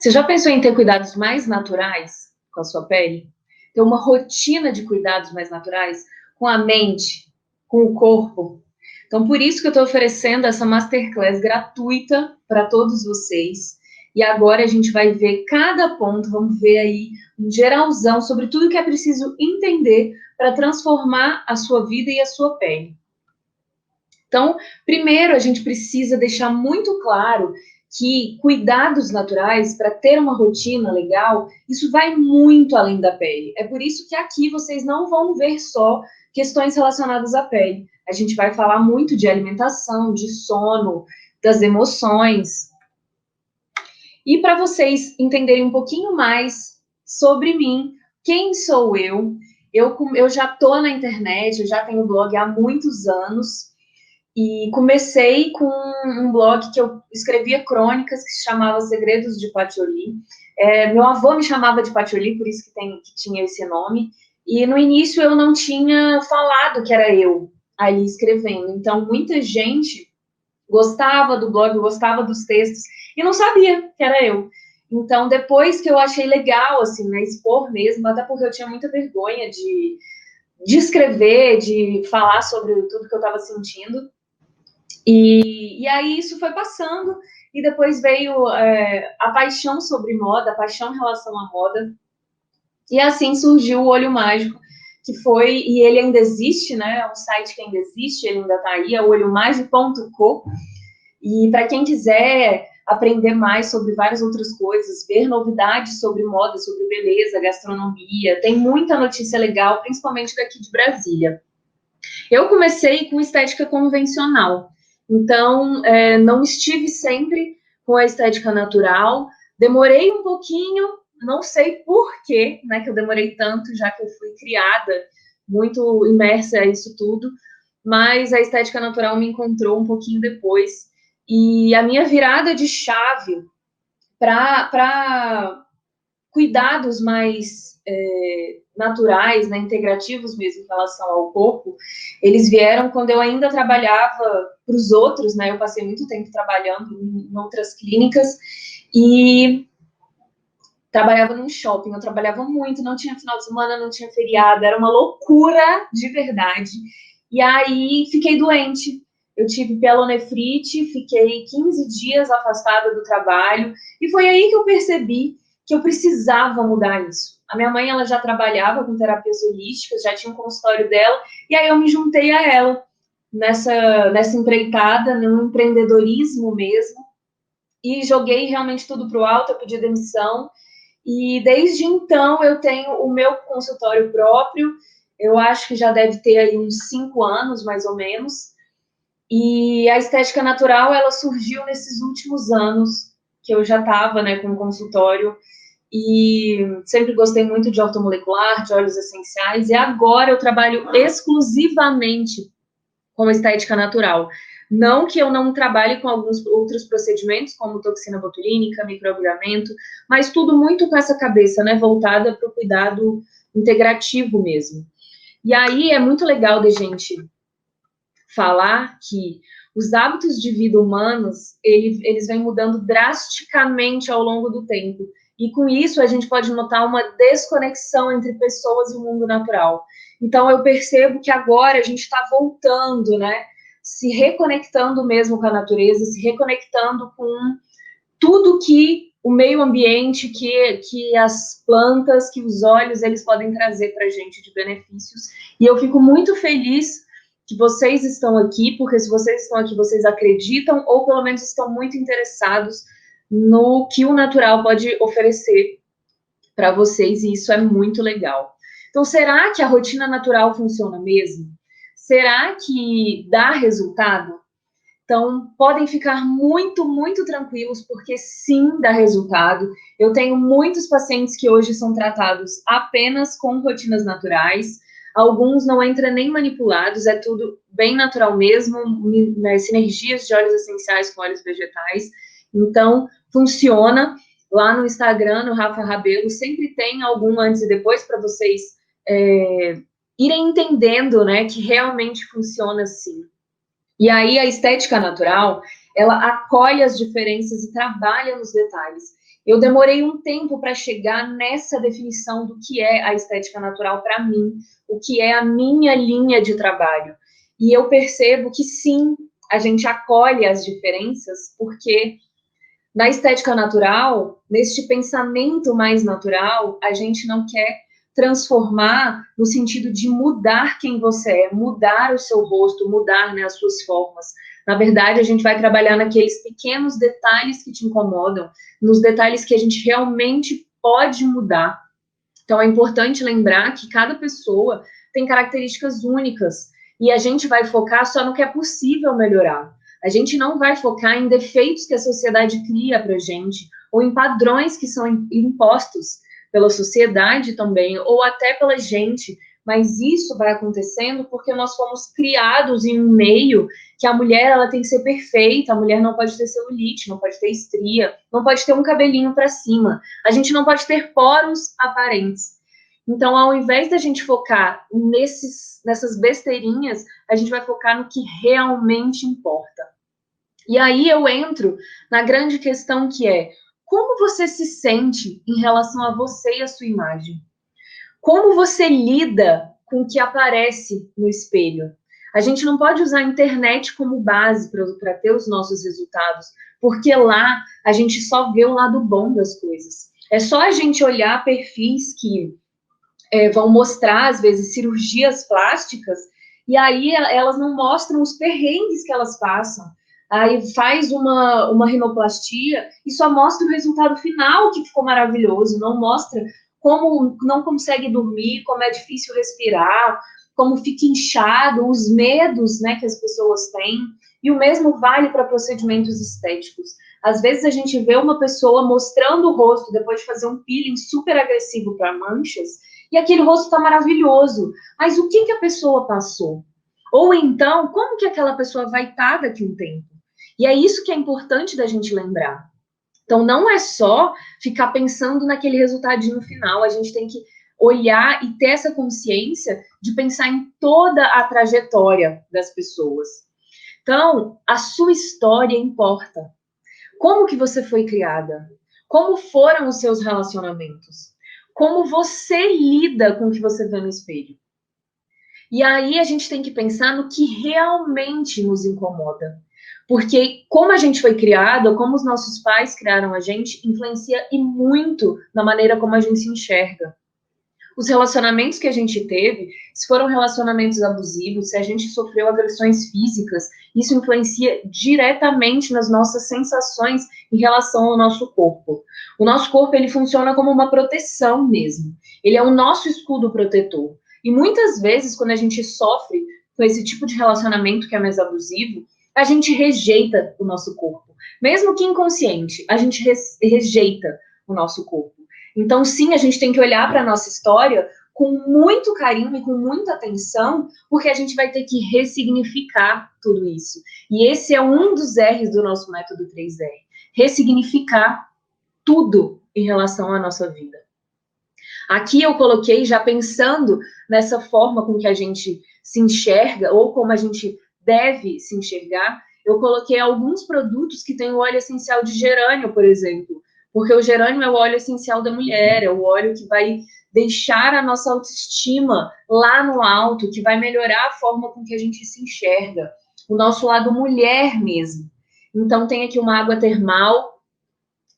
Você já pensou em ter cuidados mais naturais com a sua pele? Ter uma rotina de cuidados mais naturais com a mente, com o corpo? Então, por isso que eu estou oferecendo essa masterclass gratuita para todos vocês. E agora a gente vai ver cada ponto, vamos ver aí um geralzão sobre tudo que é preciso entender para transformar a sua vida e a sua pele. Então, primeiro a gente precisa deixar muito claro que cuidados naturais, para ter uma rotina legal, isso vai muito além da pele. É por isso que aqui vocês não vão ver só questões relacionadas à pele. A gente vai falar muito de alimentação, de sono, das emoções. E para vocês entenderem um pouquinho mais sobre mim, quem sou eu? Eu já estou na internet, eu já tenho blog há muitos anos. E comecei com um blog que eu escrevia crônicas, que se chamava Segredos de Patioli. Meu avô me chamava de Patioli, por isso que tinha esse nome. E no início eu não tinha falado que era eu ali escrevendo. Então, muita gente gostava do blog, gostava dos textos, e não sabia que era eu. Então, depois que eu achei legal, assim, né, expor mesmo, até porque eu tinha muita vergonha de escrever, de falar sobre tudo que eu estava sentindo. E aí isso foi passando, e depois veio a paixão sobre moda, a paixão em relação à moda, e assim surgiu o Olho Mágico, que foi, e ele ainda existe, né, é um site que ainda existe, ele ainda está aí, é o olhomágico.co, e para quem quiser aprender mais sobre várias outras coisas, ver novidades sobre moda, sobre beleza, gastronomia, tem muita notícia legal, principalmente daqui de Brasília. Eu comecei com estética convencional, então não estive sempre com a estética natural, demorei um pouquinho, não sei por quê, né, que eu demorei tanto, já que eu fui criada muito imersa a isso tudo, mas a estética natural me encontrou um pouquinho depois, e a minha virada de chave para cuidados mais naturais, né, integrativos mesmo em relação ao corpo, eles vieram quando eu ainda trabalhava para os outros, né, eu passei muito tempo trabalhando em outras clínicas, e trabalhava num shopping, eu trabalhava muito, não tinha final de semana, não tinha feriado, era uma loucura de verdade, e aí fiquei doente, eu tive pielonefrite, fiquei 15 dias afastada do trabalho, e foi aí que eu percebi que eu precisava mudar isso. A minha mãe, ela já trabalhava com terapias holísticas, já tinha um consultório dela, e aí eu me juntei a ela nessa empreitada, no empreendedorismo mesmo, e joguei realmente tudo para o alto, eu pedi demissão, e desde então eu tenho o meu consultório próprio, eu acho que já deve ter aí uns 5 anos, mais ou menos, e a estética natural, ela surgiu nesses últimos anos, que eu já estava, né, com o consultório, e sempre gostei muito de ortomolecular, de óleos essenciais, e agora eu trabalho exclusivamente com estética natural. Não que eu não trabalhe com alguns outros procedimentos, como toxina botulínica, microagulhamento, mas tudo muito com essa cabeça, né, voltada para o cuidado integrativo mesmo. E aí é muito legal de gente falar que os hábitos de vida humanos, eles vêm mudando drasticamente ao longo do tempo. E com isso a gente pode notar uma desconexão entre pessoas e o mundo natural. Então eu percebo que agora a gente está voltando, né? Se reconectando mesmo com a natureza, se reconectando com tudo que o meio ambiente, que as plantas, que os olhos, eles podem trazer para a gente de benefícios. E eu fico muito feliz que vocês estão aqui, porque se vocês estão aqui, vocês acreditam, ou pelo menos estão muito interessados no que o natural pode oferecer para vocês, e isso é muito legal. Então, será que a rotina natural funciona mesmo? Será que dá resultado? Então, podem ficar muito, muito tranquilos, porque sim, dá resultado. Eu tenho muitos pacientes que hoje são tratados apenas com rotinas naturais, alguns não entram nem manipulados, é tudo bem natural mesmo, né, sinergias de óleos essenciais com óleos vegetais. Então, funciona. Lá no Instagram, no Rafa Rabelo, sempre tem algum antes e depois para vocês irem entendendo, né, que realmente funciona assim. E aí a estética natural, ela acolhe as diferenças e trabalha nos detalhes. Eu demorei um tempo para chegar nessa definição do que é a estética natural para mim, o que é a minha linha de trabalho. E eu percebo que sim, a gente acolhe as diferenças, porque na estética natural, neste pensamento mais natural, a gente não quer transformar no sentido de mudar quem você é, mudar o seu rosto, mudar, né, as suas formas. Na verdade, a gente vai trabalhar naqueles pequenos detalhes que te incomodam, nos detalhes que a gente realmente pode mudar. Então, é importante lembrar que cada pessoa tem características únicas e a gente vai focar só no que é possível melhorar. A gente não vai focar em defeitos que a sociedade cria para a gente ou em padrões que são impostos pela sociedade também ou até pela gente. Mas isso vai acontecendo porque nós fomos criados em um meio que a mulher ela tem que ser perfeita, a mulher não pode ter celulite, não pode ter estria, não pode ter um cabelinho para cima, a gente não pode ter poros aparentes. Então, ao invés da gente focar nessas besteirinhas, a gente vai focar no que realmente importa. E aí eu entro na grande questão que é: como você se sente em relação a você e a sua imagem? Como você lida com o que aparece no espelho? A gente não pode usar a internet como base para ter os nossos resultados, porque lá a gente só vê o lado bom das coisas. É só a gente olhar perfis que vão mostrar, às vezes, cirurgias plásticas, e aí elas não mostram os perrengues que elas passam. Aí faz uma rinoplastia e só mostra o resultado final, que ficou maravilhoso, não mostra como não consegue dormir, como é difícil respirar, como fica inchado, os medos, né, que as pessoas têm. E o mesmo vale para procedimentos estéticos. Às vezes a gente vê uma pessoa mostrando o rosto depois de fazer um peeling super agressivo para manchas, e aquele rosto está maravilhoso. Mas o que a pessoa passou? Ou então, como que aquela pessoa vai estar daqui a um tempo? E é isso que é importante da gente lembrar. Então, não é só ficar pensando naquele resultadinho final, a gente tem que olhar e ter essa consciência de pensar em toda a trajetória das pessoas. Então, a sua história importa. Como que você foi criada? Como foram os seus relacionamentos? Como você lida com o que você vê no espelho? E aí a gente tem que pensar no que realmente nos incomoda. Porque como a gente foi criado, como os nossos pais criaram a gente, influencia e muito na maneira como a gente se enxerga. Os relacionamentos que a gente teve, se foram relacionamentos abusivos, se a gente sofreu agressões físicas, isso influencia diretamente nas nossas sensações em relação ao nosso corpo. O nosso corpo, ele funciona como uma proteção mesmo. Ele é o nosso escudo protetor. E muitas vezes, quando a gente sofre com esse tipo de relacionamento que é mais abusivo, a gente rejeita o nosso corpo. Mesmo que inconsciente, a gente rejeita o nosso corpo. Então, sim, a gente tem que olhar para a nossa história com muito carinho e com muita atenção, porque a gente vai ter que ressignificar tudo isso. E esse é um dos R's do nosso método 3R. Ressignificar tudo em relação à nossa vida. Aqui eu coloquei, já pensando nessa forma com que a gente se enxerga, ou como a gente deve se enxergar, eu coloquei alguns produtos que têm o óleo essencial de gerânio, por exemplo. Porque o gerânio é o óleo essencial da mulher, é o óleo que vai deixar a nossa autoestima lá no alto, que vai melhorar a forma com que a gente se enxerga, o nosso lado mulher mesmo. Então tem aqui uma água termal,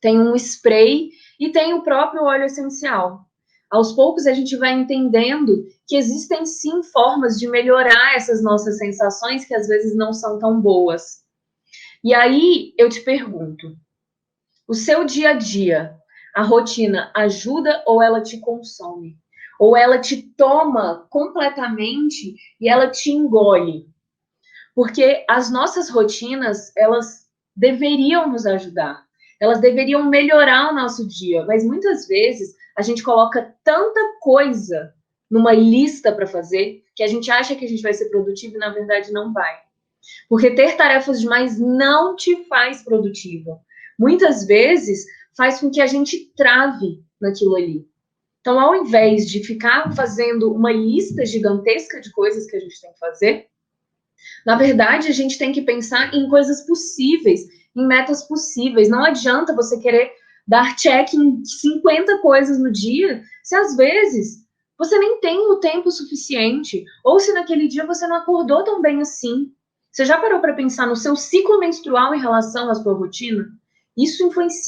tem um spray e tem o próprio óleo essencial. Aos poucos a gente vai entendendo que existem sim formas de melhorar essas nossas sensações que às vezes não são tão boas. E aí eu te pergunto, o seu dia a dia, a rotina ajuda ou ela te consome? Ou ela te toma completamente e ela te engole? Porque as nossas rotinas, elas deveriam nos ajudar. Elas deveriam melhorar o nosso dia, mas muitas vezes a gente coloca tanta coisa numa lista para fazer que a gente acha que a gente vai ser produtivo e na verdade não vai. Porque ter tarefas demais não te faz produtiva. Muitas vezes faz com que a gente trave naquilo ali. Então, ao invés de ficar fazendo uma lista gigantesca de coisas que a gente tem que fazer, na verdade, a gente tem que pensar em coisas possíveis, em metas possíveis. Não adianta você querer dar check em 50 coisas no dia, se às vezes você nem tem o tempo suficiente, ou se naquele dia você não acordou tão bem assim. Você já parou para pensar no seu ciclo menstrual em relação à sua rotina? Isso influencia